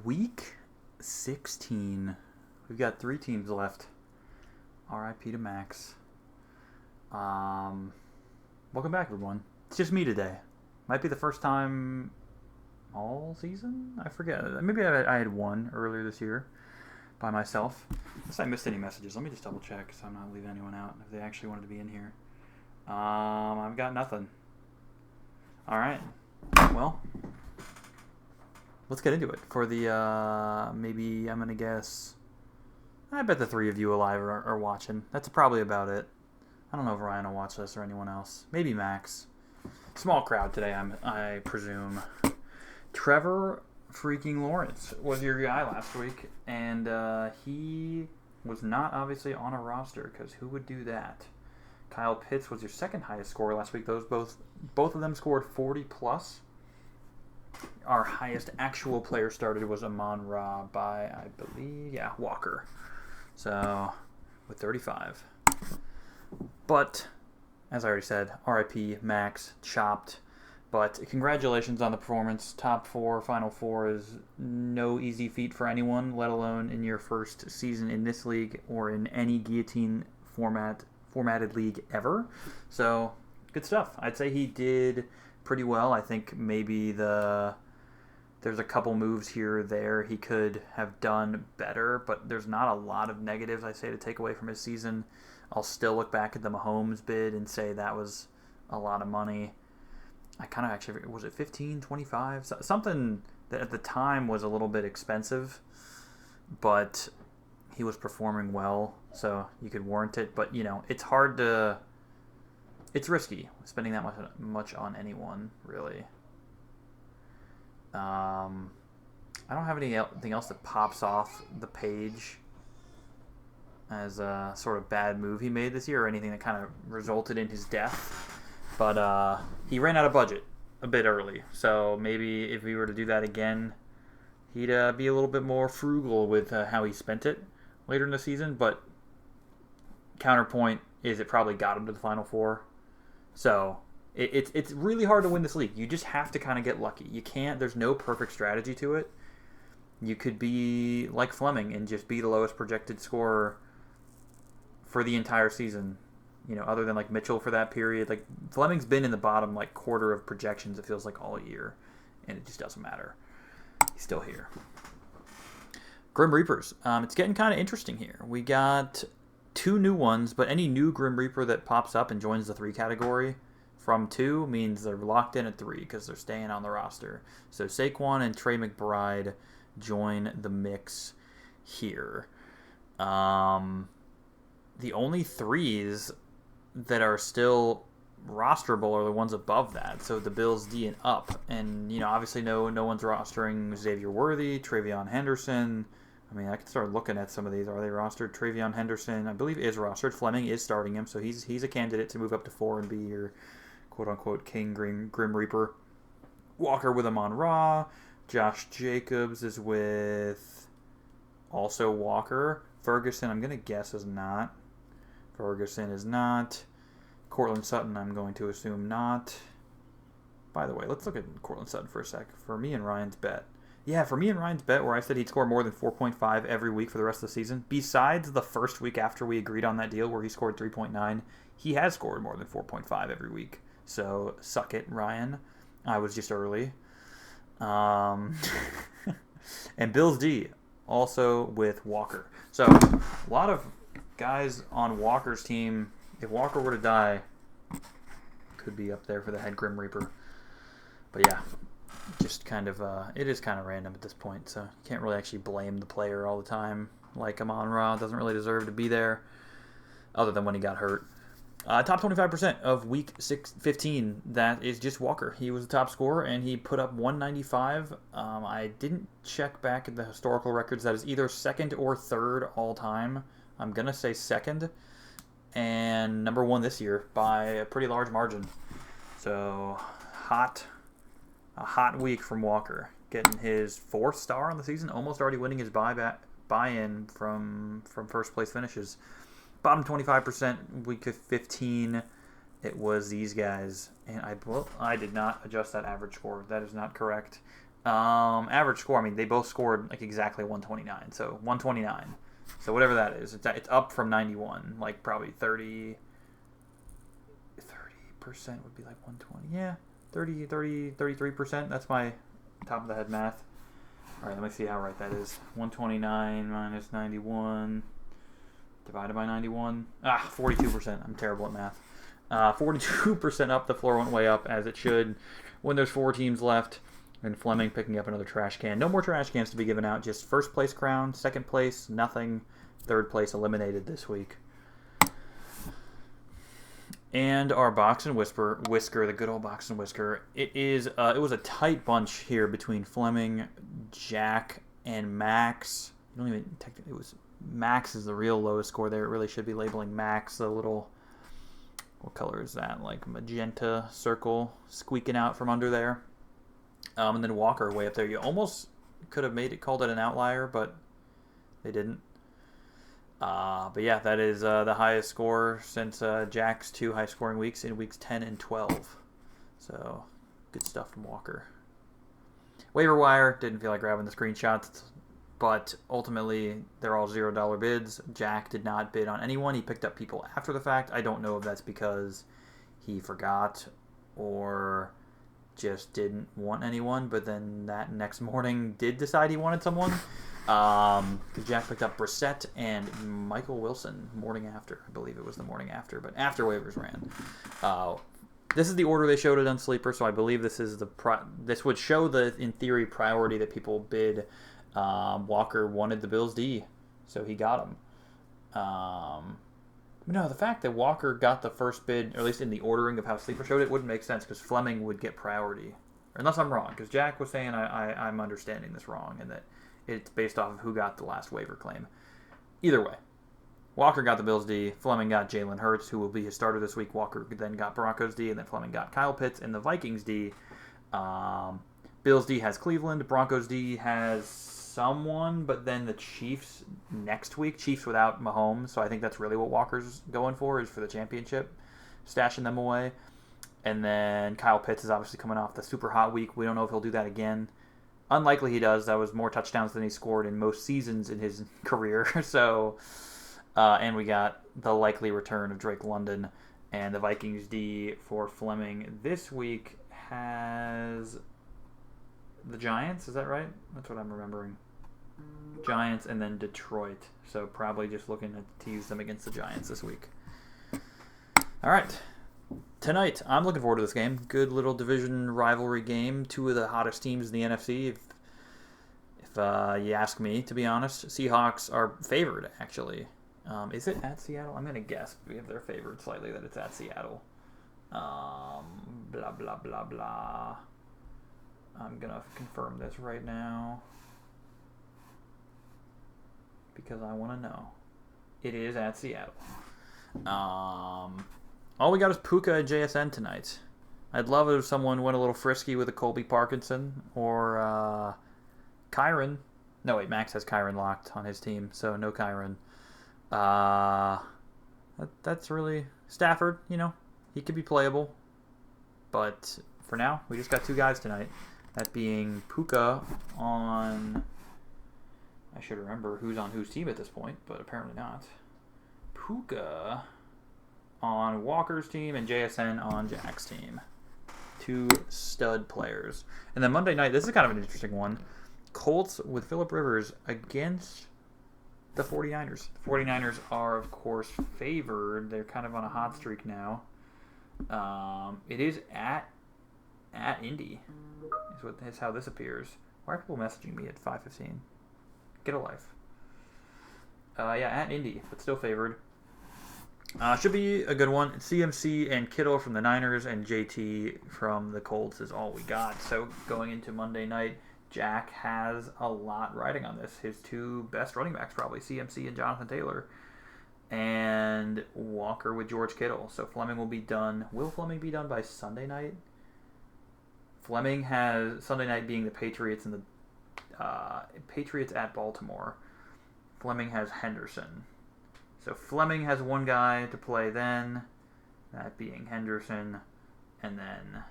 Week 16. We've got 3 teams left. RIP to Max. Welcome back, everyone. It's just me today. Might be the first time all season? I forget. Maybe I had one earlier this year by myself. Unless I missed any messages. Let me just double check so I'm not leaving anyone out if they actually wanted to be in here. I've got nothing. Alright. Well, let's get into it. For the, maybe I'm going to guess, I bet the 3 of you alive are watching. That's probably about it. I don't know if Ryan will watch this or anyone else. Maybe Max. Small crowd today, I presume. Trevor freaking Lawrence was your guy last week, and he was not obviously on a roster, because who would do that? Kyle Pitts was your second highest scorer last week. Those both of them scored 40 plus. Our highest actual player started was Amon-Ra by, I believe, Walker. So, with 35. But, as I already said, RIP, Max, chopped. But congratulations on the performance. Top 4, Final 4 is no easy feat for anyone, let alone in your first season in this league or in any Guillotine formatted league ever. So, good stuff. I'd say he did pretty well. I think maybe there's a couple moves here or there he could have done better, but there's not a lot of negatives, I say, to take away from his season. I'll still look back at the Mahomes bid and say that was a lot of money. I kind of actually, was it 15, 25? Something that at the time was a little bit expensive, but he was performing well, so you could warrant it. But, it's hard to, it's risky spending that much on anyone, really. I don't have anything else that pops off the page as a sort of bad move he made this year or anything that kind of resulted in his death. But he ran out of budget a bit early. So maybe if we were to do that again, he'd be a little bit more frugal with how he spent it later in the season. But counterpoint is it probably got him to the Final Four. So it's really hard to win this league. You just have to kind of get lucky. You can't. There's no perfect strategy to it. You could be like Fleming and just be the lowest projected scorer for the entire season. Other than like Mitchell for that period. Like Fleming's been in the bottom like quarter of projections, it feels like, all year. And it just doesn't matter. He's still here. Grim Reapers. It's getting kind of interesting here. We got 2 new ones, but any new Grim Reaper that pops up and joins the 3 category from 2 means they're locked in at 3 because they're staying on the roster. So Saquon and Trey McBride join the mix here. The only 3s that are still rosterable are the ones above that. So the Bills D and up. And, obviously no one's rostering Xavier Worthy, Travion Henderson. I mean, I could start looking at some of these. Are they rostered? Travion Henderson, I believe, is rostered. Fleming is starting him, so he's a candidate to move up to 4 and be your quote-unquote King Grim Reaper. Walker with Amon-Ra. Josh Jacobs is with also Walker. Ferguson, I'm going to guess, is not. Ferguson is not. Cortland Sutton, I'm going to assume not. By the way, let's look at Cortland Sutton for a sec. For me and Ryan's bet. Yeah, for me and Ryan's bet where I said he'd score more than 4.5 every week for the rest of the season, besides the first week after we agreed on that deal where he scored 3.9, he has scored more than 4.5 every week. So, suck it, Ryan. I was just early. And Bills D, also with Walker. So, a lot of guys on Walker's team, if Walker were to die, could be up there for the head Grim Reaper. But yeah, just kind of, it is kind of random at this point, so you can't really actually blame the player all the time. Like Amon-Ra doesn't really deserve to be there, other than when he got hurt. Top 25% of week 15, that is just Walker. He was the top scorer, and he put up 195. I didn't check back at the historical records. That is either second or third all time. I'm going to say second, and number 1 this year by a pretty large margin. So, a hot week from Walker. Getting his 4th star on the season, almost already winning his buy-in from first place finishes. Bottom 25%, week 15, it was these guys. And I did not adjust that average score. That is not correct. Average score, I mean, they both scored like exactly 129. So 129. So whatever that is, it's up from 91. Like probably 30% would be like 120. Yeah, 33%. That's my top of the head math. All right, let me see how right that is. 129 minus 91 divided by 91. 42%. I'm terrible at math. 42% up. The floor went way up, as it should. When there's 4 teams left, and Fleming picking up another trash can. No more trash cans to be given out. Just first place crown, second place nothing, third place eliminated this week. And our box and whisker, the good old box and whisker. It was a tight bunch here between Fleming, Jack, and Max. You don't even technically. It was Max is the real lowest score there. It really should be labeling Max the little. What color is that? Like magenta circle squeaking out from under there. And then Walker way up there. You almost could have called it an outlier, but they didn't. But yeah, that is the highest score since Jack's 2 high-scoring weeks in weeks 10 and 12. So, good stuff from Walker. Waiver wire, didn't feel like grabbing the screenshots, but ultimately they're all $0 bids. Jack did not bid on anyone. He picked up people after the fact. I don't know if that's because he forgot or just didn't want anyone, but then that next morning did decide he wanted someone. Because Jack picked up Brissett and Michael Wilson morning after. I believe it was the morning after, but after waivers ran. This is the order they showed it on Sleeper, so I believe this is this would show the, in theory, priority that people bid. Walker wanted the Bills D, so he got him. No, the fact that Walker got the first bid, or at least in the ordering of how Sleeper showed it, wouldn't make sense because Fleming would get priority. Unless I'm wrong, because Jack was saying I'm understanding this wrong, and that it's based off of who got the last waiver claim. Either way, Walker got the Bills D, Fleming got Jalen Hurts, who will be his starter this week. Walker then got Broncos D, and then Fleming got Kyle Pitts and the Vikings D. Bills D has Cleveland, Broncos D has someone, but then the Chiefs next week. Chiefs without Mahomes, so I think that's really what Walker's going for, is for the championship, stashing them away. And then Kyle Pitts is obviously coming off the super hot week. We don't know if he'll do that again. Unlikely he does. That was more touchdowns than he scored in most seasons in his career. So, and we got the likely return of Drake London. And the Vikings D for Fleming this week has the Giants. Is that right? That's what I'm remembering. Giants and then Detroit. So probably just looking to use them against the Giants this week. All right. Tonight, I'm looking forward to this game. Good little division rivalry game. 2 of the hottest teams in the NFC. If you ask me, to be honest, Seahawks are favored, actually. Is it at Seattle? I'm going to guess if they're favored slightly that it's at Seattle. Blah, blah, blah, blah. I'm going to confirm this right now because I want to know. It is at Seattle. All we got is Puka and JSN tonight. I'd love it if someone went a little frisky with a Colby Parkinson or Kyron. No, wait, Max has Kyron locked on his team, so no Kyron. That's really Stafford, he could be playable. But for now, we just got 2 guys tonight. That being Puka on... I should remember who's on whose team at this point, but apparently not. Puka on Walker's team and JSN on Jack's team. 2 stud players. And then Monday night, this is kind of an interesting one. Colts with Phillip Rivers against the 49ers. The 49ers are, of course, favored. They're kind of on a hot streak now. It is at Indy. Is how this appears. Why are people messaging me at 5:15? Get a life. At Indy, but still favored. Should be a good one. CMC and Kittle from the Niners and JT from the Colts is all we got. So going into Monday night, Jack has a lot riding on this. His 2 best running backs probably, CMC and Jonathan Taylor. And Walker with George Kittle. So Fleming will be done. Will Fleming be done by Sunday night? Fleming has Sunday night being the Patriots and the Patriots at Baltimore. Fleming has Henderson. So Fleming has 1 guy to play then, that being Henderson, and then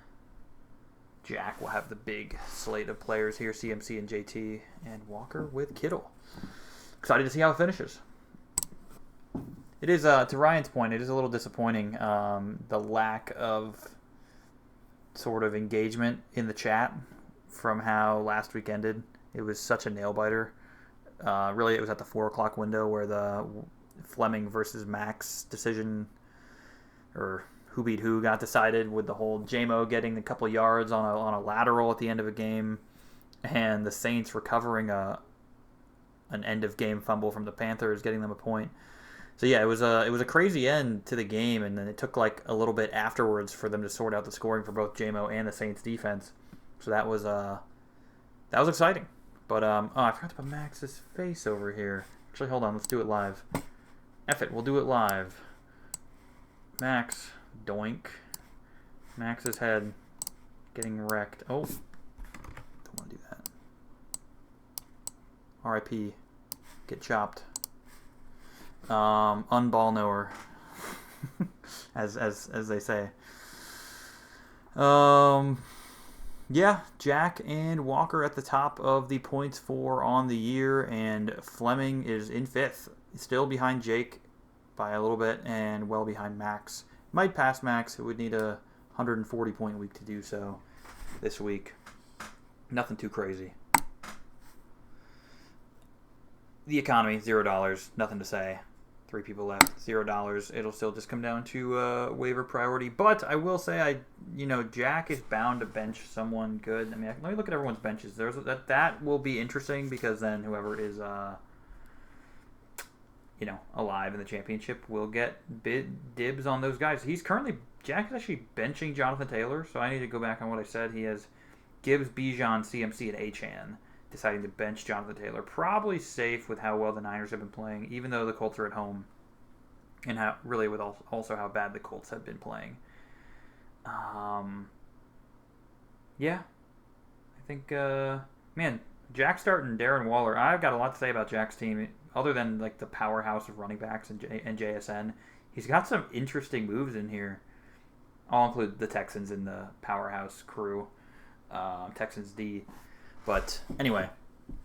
Jack will have the big slate of players here, CMC and JT, and Walker with Kittle. Excited to see how it finishes. It is, to Ryan's point, it is a little disappointing, the lack of sort of engagement in the chat from how last week ended. It was such a nail-biter. Really, it was at the 4 o'clock window where the Fleming versus Max decision, or who beat who, got decided, with the whole JMO getting a couple yards on a lateral at the end of a game, and the Saints recovering an end-of-game fumble from the Panthers, getting them a point. So yeah, it was a crazy end to the game, and then it took like a little bit afterwards for them to sort out the scoring for both JMO and the Saints defense. So that was exciting. But I forgot to put Max's face over here. Actually, hold on, let's do it live. F it, we'll do it live. Max, doink. Max's head getting wrecked. Oh, don't want to do that. R.I.P. Get chopped. Unball knower, as they say. Yeah, Jack and Walker at the top of the points for on the year, and Fleming is in 5th, still behind Jake by a little bit, and well behind Max. Might pass Max. It would need a 140-point week to do so this week. Nothing too crazy. The economy, $0. Nothing to say. 3 people left, $0. It'll still just come down to waiver priority. But I will say, Jack is bound to bench someone good. I mean, let me look at everyone's benches. That will be interesting, because then whoever is, alive in the championship will get dibs on those guys. Jack is actually benching Jonathan Taylor, so I need to go back on what I said. He has Gibbs, Bijan, CMC, and Achane, deciding to bench Jonathan Taylor. Probably safe with how well the Niners have been playing, even though the Colts are at home, and also how bad the Colts have been playing. Yeah, I think, Jack starting Darren Waller. I've got a lot to say about Jack's team, other than like the powerhouse of running backs and JSN. He's got some interesting moves in here. I'll include the Texans in the powerhouse crew, Texans D. But anyway,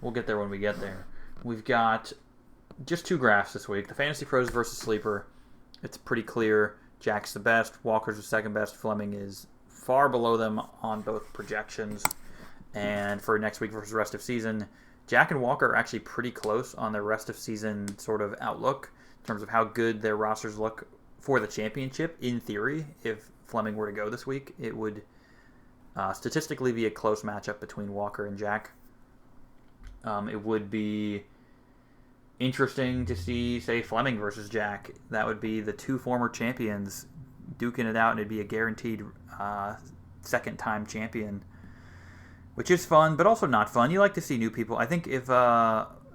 we'll get there when we get there. We've got just 2 graphs this week. The Fantasy Pros versus Sleeper. It's pretty clear. Jack's the best. Walker's the second best. Fleming is far below them on both projections. And for next week versus rest of season, Jack and Walker are actually pretty close on their rest of season sort of outlook in terms of how good their rosters look for the championship. In theory, if Fleming were to go this week, it would statistically be a close matchup between Walker and Jack. It would be interesting to see, say, Fleming versus Jack. That would be the 2 former champions duking it out, and it'd be a guaranteed second-time champion, which is fun, but also not fun. You like to see new people. I think if for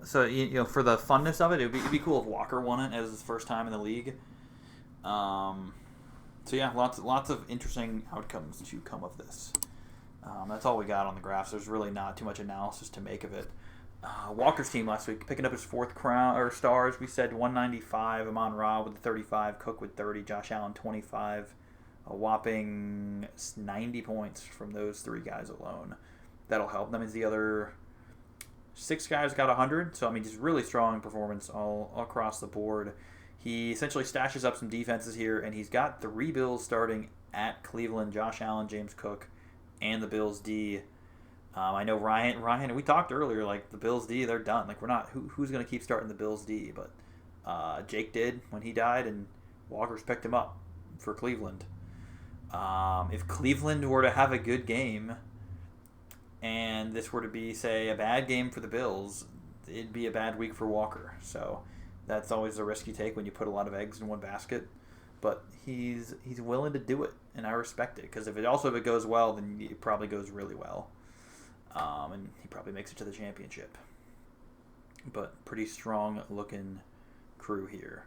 the funness of it, it'd be cool if Walker won it as his first time in the league. So yeah, lots of interesting outcomes to come of this. That's all we got on the graphs. There's really not too much analysis to make of it. Walker's team last week, picking up his 4th crown or stars. We said 195. Amon-Ra with 35. Cook with 30. Josh Allen 25. A whopping 90 points from those 3 guys alone. That'll help. That means the other 6 guys got 100. So just really strong performance all across the board. He essentially stashes up some defenses here, and he's got 3 Bills starting at Cleveland: Josh Allen, James Cook, and the Bills D. I know Ryan, we talked earlier, like the Bills D, they're done. Like, we're not, who's going to keep starting the Bills D? But Jake did when he died, and Walker's picked him up for Cleveland. If Cleveland were to have a good game, and this were to be, say, a bad game for the Bills, it'd be a bad week for Walker. So that's always the risk you take when you put a lot of eggs in one basket. But he's willing to do it, and I respect it, because if it goes well, then it probably goes really well. And he probably makes it to the championship. But pretty strong looking crew here.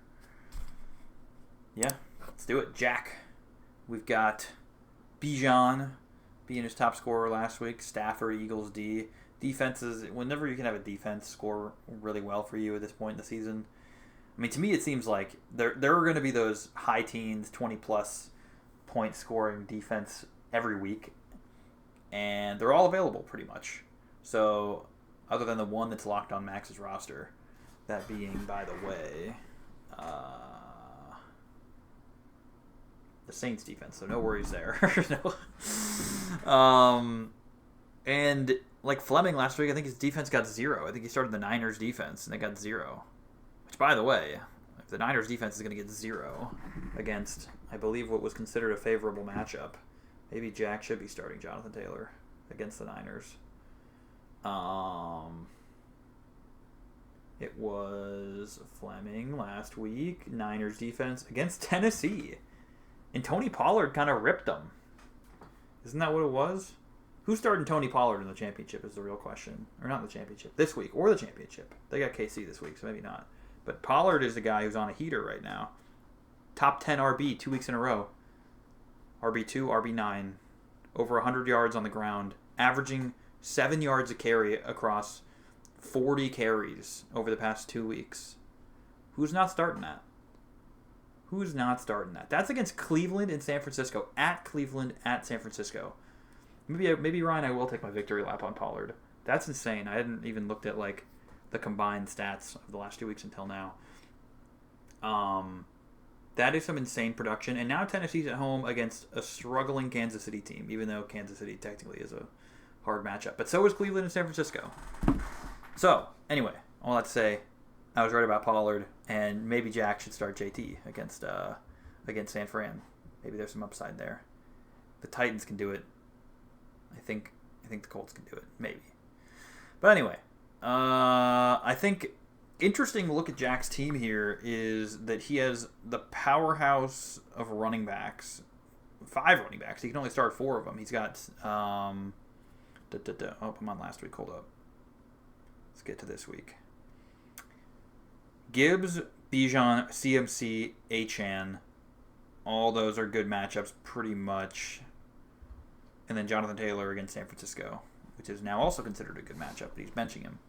Yeah, let's do it. Jack. We've got Bijan being his top scorer last week. Stafford, Eagles D. Defenses, whenever you can have a defense score really well for you at this point in the season. To me it seems like there are going to be those high teens, 20-plus point scoring defense every week. and they're all available pretty much. So, other than the one that's locked on Max's roster, that being, by the way, the Saints defense. So no worries there. And like Fleming last week, I think his defense got 0. I think he started the Niners defense and they got 0. Which, by the way, if the Niners defense is going to get 0 against, I believe, what was considered a favorable matchup, maybe Jack should be starting Jonathan Taylor against the Niners. It was Fleming last week, Niners defense against Tennessee. And Tony Pollard kind of ripped them. Isn't that what it was? Who's starting Tony Pollard in the championship is the real question. Or not the championship. This week. Or the championship. They got KC this week, so maybe not. But Pollard is the guy who's on a heater right now. Top 10 RB 2 weeks in a row. RB2, RB9. Over 100 yards on the ground. Averaging 7 yards a carry across 40 carries over the past 2 weeks. Who's not starting that? Who's not starting that? That's against Cleveland and San Francisco. At Cleveland, at San Francisco. Maybe Ryan, I will take my victory lap on Pollard. That's insane. I hadn't even looked at like the combined stats of the last 2 weeks until now. That is some insane production. And now Tennessee's at home against a struggling Kansas City team, even though Kansas City technically is a hard matchup. But so is Cleveland and San Francisco. So, anyway, all that to say, I was right about Pollard, and maybe Jack should start JT against San Fran. Maybe there's some upside there. The Titans can do it. I think the Colts can do it. Maybe. But anyway, I think interesting look at Jack's team here is that he has the powerhouse of running backs. 5 running backs. He can only start 4 of them. He's got I'm on last week. Hold up. Let's get to this week. Gibbs, Bijan, CMC, Achane. All those are good matchups pretty much. And then Jonathan Taylor against San Francisco, which is now also considered a good matchup, but he's benching him.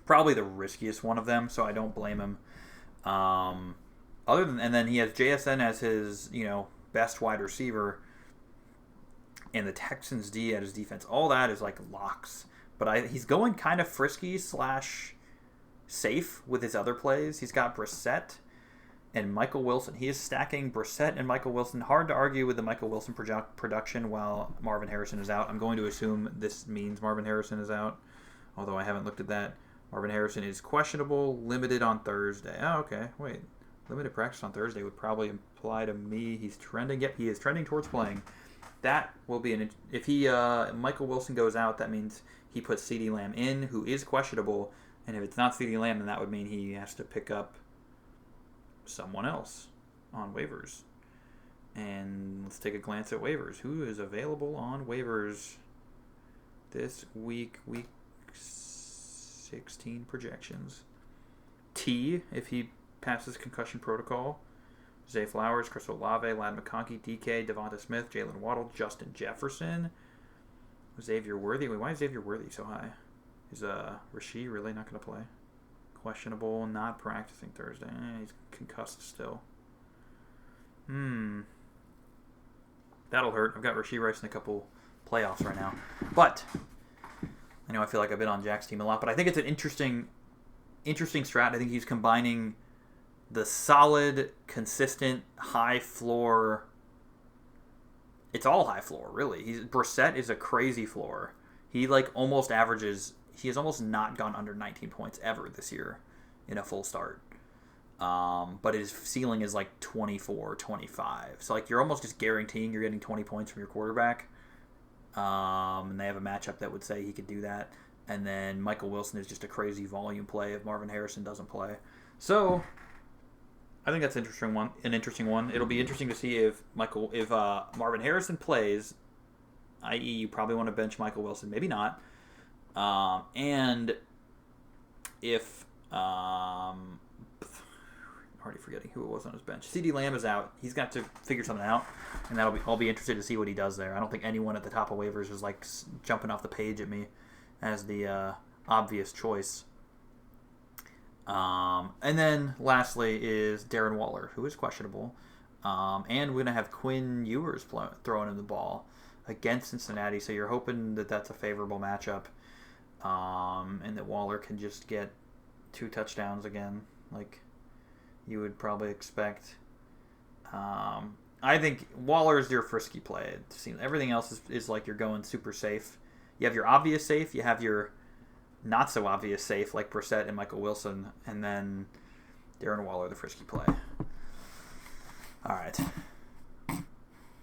Probably the riskiest one of them, so I don't blame him. And then he has JSN as his, best wide receiver, and the Texans D at his defense. All that is like locks. But he's going kind of frisky / safe with his other plays. He's got Brissett and Michael Wilson. He is stacking Brissett and Michael Wilson. Hard to argue with the Michael Wilson production while Marvin Harrison is out. I'm going to assume this means Marvin Harrison is out, although I haven't looked at that. Marvin Harrison is questionable, limited on Thursday. Oh, okay. Wait. Limited practice on Thursday would probably imply to me he's trending. Yep, he is trending towards playing. That will be if Michael Wilson goes out, that means he puts CeeDee Lamb in, who is questionable. And if it's not CeeDee Lamb, then that would mean he has to pick up someone else on waivers. And let's take a glance at waivers. Who is available on waivers this week? Week 16 projections. T, if he passes concussion protocol. Zay Flowers, Chris Olave, Ladd McConkey, DK, Devonta Smith, Jalen Waddle, Justin Jefferson, Xavier Worthy. Wait, why is Xavier Worthy so high? Is Rasheed really not going to play? Questionable, not practicing Thursday. He's concussed still. That'll hurt. I've got Rasheed Rice in a couple playoffs right now. But I know I feel like I've been on Jack's team a lot, but I think it's an interesting strat. I think he's combining the solid, consistent, high floor. It's all high floor, really. Brissett is a crazy floor. He almost averages. He has almost not gone under 19 points ever this year in a full start. But his ceiling is 24, 25. So you're almost just guaranteeing you're getting 20 points from your quarterback. And they have a matchup that would say he could do that. And then Michael Wilson is just a crazy volume play if Marvin Harrison doesn't play. So I think that's an interesting one. It'll be interesting to see if Marvin Harrison plays, i.e. you probably want to bench Michael Wilson, maybe not. And if I'm already forgetting who it was on his bench. CeeDee Lamb is out. He's got to figure something out, and I'll be interested to see what he does there. I don't think anyone at the top of waivers is jumping off the page at me as the obvious choice. And then lastly is Darren Waller, who is questionable. And we're going to have Quinn Ewers throwing him the ball against Cincinnati, so you're hoping that that's a favorable matchup, and that Waller can just get 2 touchdowns again, like you would probably expect. I think Waller is your frisky play. It seems everything else is like you're going super safe. You have your obvious safe, you have your not so obvious safe like Brissett and Michael Wilson, and then Darren Waller, the frisky play. All right. I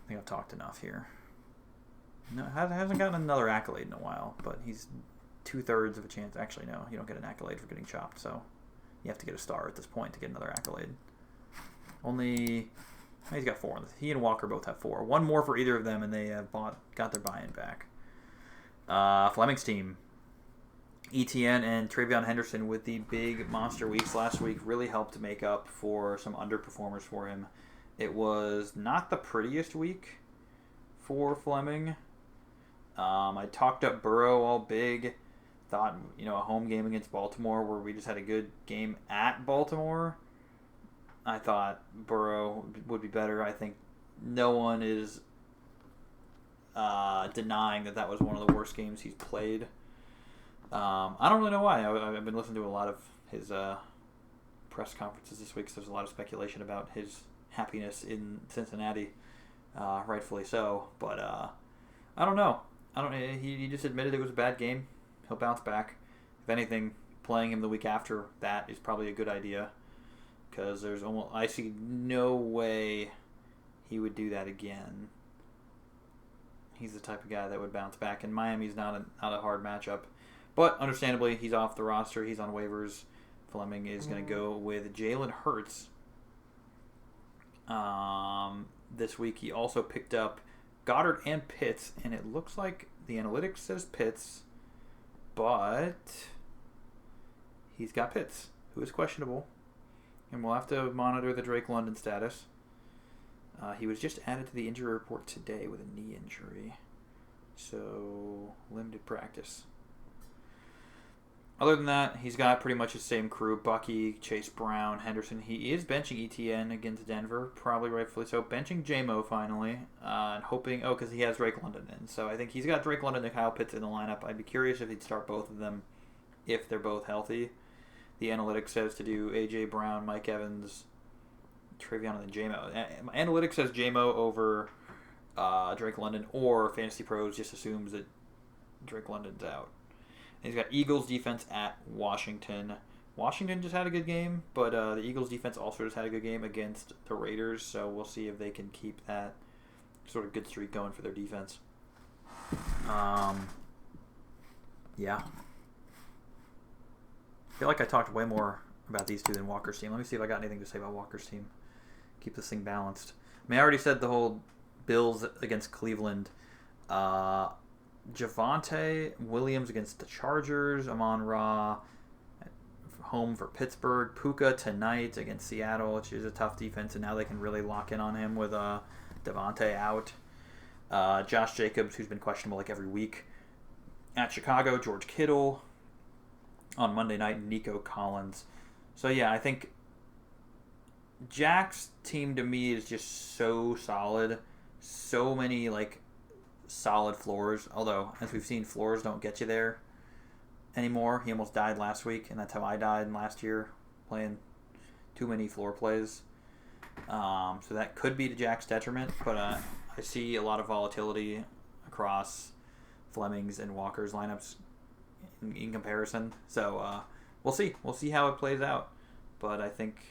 think I've talked enough here. No, hasn't gotten another accolade in a while, but he's 2/3 of a chance. Actually, no, you don't get an accolade for getting chopped, so you have to get a star at this point to get another accolade. He's got 4. He and Walker both have 4. 1 more for either of them, and they have got their buy-in back. Fleming's team. ETN and Travion Henderson with the big monster weeks last week really helped make up for some underperformers for him. It was not the prettiest week for Fleming. I talked up Burrow all big. Thought, a home game against Baltimore where we just had a good game at Baltimore. I thought Burrow would be better. I think no one is denying that was one of the worst games he's played. I don't really know why. I've been listening to a lot of his press conferences this week, so there's a lot of speculation about his happiness in Cincinnati, rightfully so. But I don't know. He just admitted it was a bad game. He'll bounce back. If anything, playing him the week after that is probably a good idea, because I see no way he would do that again. He's the type of guy that would bounce back, and Miami's not a hard matchup. But understandably, he's off the roster. He's on waivers. Fleming is going to go with Jalen Hurts. This week, he also picked up Goddard and Pitts, and it looks like the analytics says Pitts, but he's got Pitts, who is questionable, and we'll have to monitor the Drake London status. He was just added to the injury report today with a knee injury, so limited practice. Other than that, he's got pretty much his same crew: Bucky, Chase Brown, Henderson. He is benching ETN against Denver, probably rightfully so. Benching J-Mo finally, and hoping, because he has Drake London in. So I think he's got Drake London and Kyle Pitts in the lineup. I'd be curious if he'd start both of them if they're both healthy. The analytics says to do A.J. Brown, Mike Evans, Travion, and then J-Mo. Analytics says J-Mo over Drake London, or Fantasy Pros just assumes that Drake London's out. He's got Eagles defense at Washington. Washington just had a good game, but the Eagles defense also just had a good game against the Raiders, so we'll see if they can keep that sort of good streak going for their defense. Yeah. I feel like I talked way more about these two than Walker's team. Let me see if I got anything to say about Walker's team. Keep this thing balanced. I already said the whole Bills against Cleveland. Javonte Williams against the Chargers. Amon-Ra home for Pittsburgh. Puka tonight against Seattle, which is a tough defense, and now they can really lock in on him with Devontae out. Josh Jacobs, who's been questionable like every week. At Chicago, George Kittle. On Monday night, Nico Collins. So yeah, I think Jack's team to me is just so solid. So many solid floors, although as we've seen, floors don't get you there anymore. He almost died last week, and that's how I died last year, playing too many floor plays. So that could be to Jack's detriment, but I see a lot of volatility across Fleming's and Walker's lineups in comparison. So we'll see how it plays out, but I think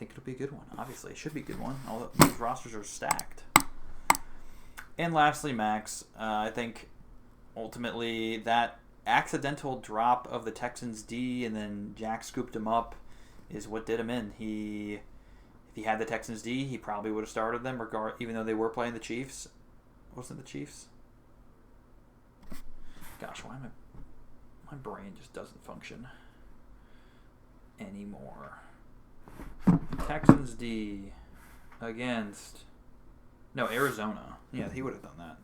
it'll be a good one. Obviously, it should be a good one. All these rosters are stacked. And lastly, Max, I think ultimately that accidental drop of the Texans D and then Jack scooped him up is what did him in. If he had the Texans D, he probably would have started them, even though they were playing the Chiefs. Wasn't it the Chiefs? Gosh, why my brain just doesn't function anymore. Texans D against Arizona. Yeah, he would have done that.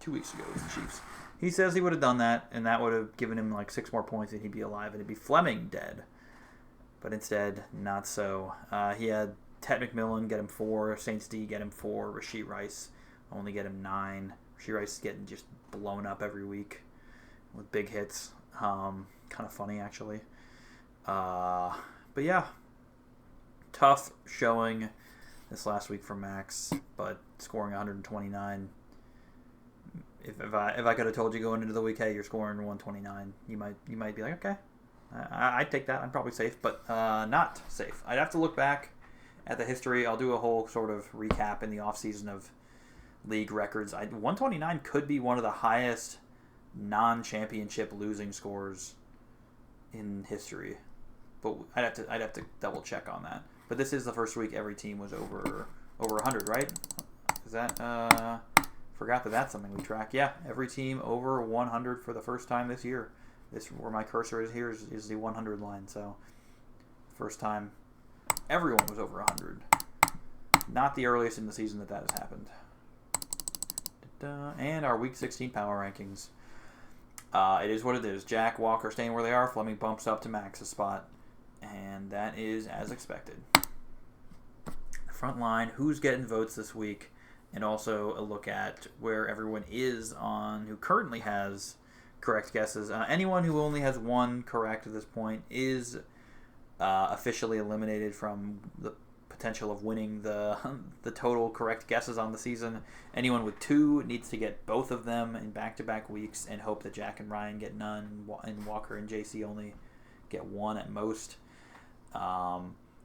2 weeks ago it was the Chiefs. He says he would have done that, and that would have given him 6 more points, and he'd be alive, and it'd be Fleming dead. But instead, not so. He had Ted McMillan, get him 4. Saints D, get him 4. Rashee Rice, only get him 9. Rashee Rice is getting just blown up every week with big hits. Kind of funny, actually. But yeah, tough showing this last week for Max, but scoring 129. If I could have told you going into the week, hey, you're scoring 129, you might be like, okay, I'd take that. I'm probably safe, but not safe. I'd have to look back at the history. I'll do a whole sort of recap in the offseason of league records. 129 could be one of the highest non-championship losing scores in history, but I'd have to double check on that. But this is the first week every team was over 100, right? Is that forgot that's something we track. Yeah, every team over 100 for the first time this year. This where my cursor is here is the 100 line. So first time everyone was over 100. Not the earliest in the season that has happened. And our Week 16 power rankings. It is what it is. Jack, Walker staying where they are. Fleming bumps up to Max's spot. And that is as expected. Front line, who's getting votes this week? And also a look at where everyone is on who currently has correct guesses. Anyone who only has one correct at this point is officially eliminated from the potential of winning the total correct guesses on the season. Anyone with 2 needs to get both of them in back-to-back weeks and hope that Jack and Ryan get none, and Walker and JC only get 1 at most.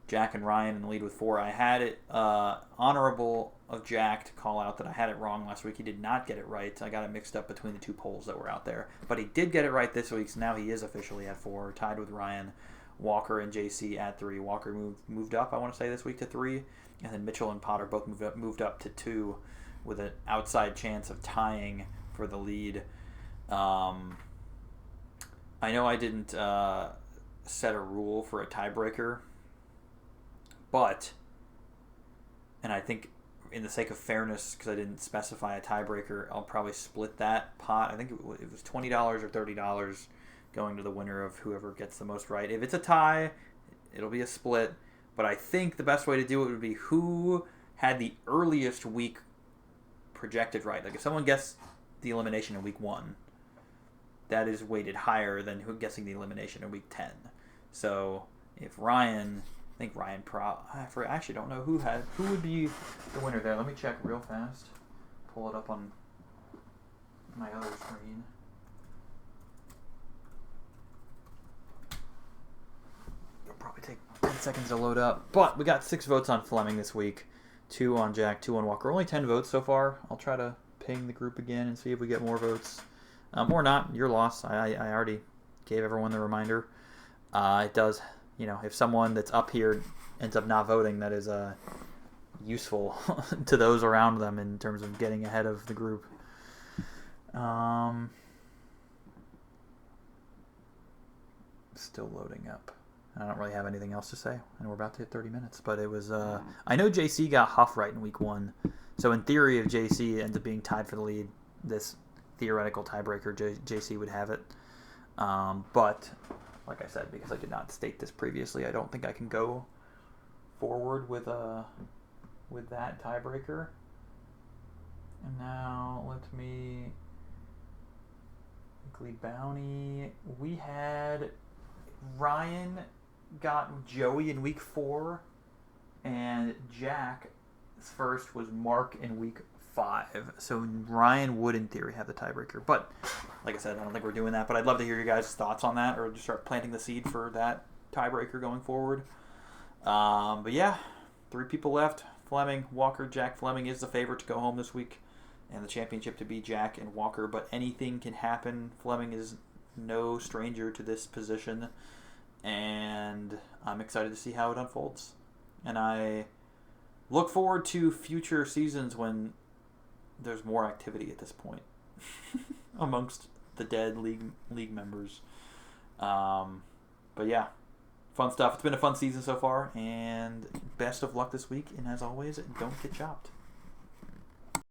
Jack and Ryan in the lead with 4. I had it honorable of Jack to call out that I had it wrong last week. He did not get it right. I got it mixed up between the 2 polls that were out there. But he did get it right this week, so now he is officially at 4, tied with Ryan. Walker and JC at 3. Walker moved up, I want to say, this week to 3. And then Mitchell and Potter both moved up to 2 with an outside chance of tying for the lead. I know I didn't set a rule for a tiebreaker, but, and I think in the sake of fairness, because I didn't specify a tiebreaker, I'll probably split that pot. I think it was $20 or $30 going to the winner of whoever gets the most right. If it's a tie, it'll be a split. But I think the best way to do it would be who had the earliest week projected right. Like if someone guessed the elimination in week 1, that is weighted higher than who guessing the elimination in week 10. So if Ryan, I think Ryan I actually don't know who would be the winner there. Let me check real fast. Pull it up on my other screen. It'll probably take 10 seconds to load up. But we got 6 votes on Fleming this week. 2 on Jack, 2 on Walker. Only 10 votes so far. I'll try to ping the group again and see if we get more votes. Or not. Your loss. I already gave everyone the reminder. It does, if someone that's up here ends up not voting, that is useful to those around them in terms of getting ahead of the group. Still loading up. I don't really have anything else to say, and we're about to hit 30 minutes. But it was, I know JC got Huff right in week 1. So in theory, if JC ends up being tied for the lead, this theoretical tiebreaker, JC would have it. But like I said, because I did not state this previously, I don't think I can go forward with that tiebreaker. And now let me weekly bounty. We had Ryan got Joey in week 4, and Jack's first was Mark in week 5. So Ryan would, in theory, have the tiebreaker. But like I said, I don't think we're doing that. But I'd love to hear your guys' thoughts on that, or just start planting the seed for that tiebreaker going forward. But yeah, 3 people left. Fleming, Walker, Jack. Fleming is the favorite to go home this week, and the championship to be Jack and Walker. But anything can happen. Fleming is no stranger to this position, and I'm excited to see how it unfolds. And I look forward to future seasons when there's more activity at this point amongst the dead league members. But yeah, fun stuff. It's been a fun season so far, and best of luck this week. And as always, don't get chopped.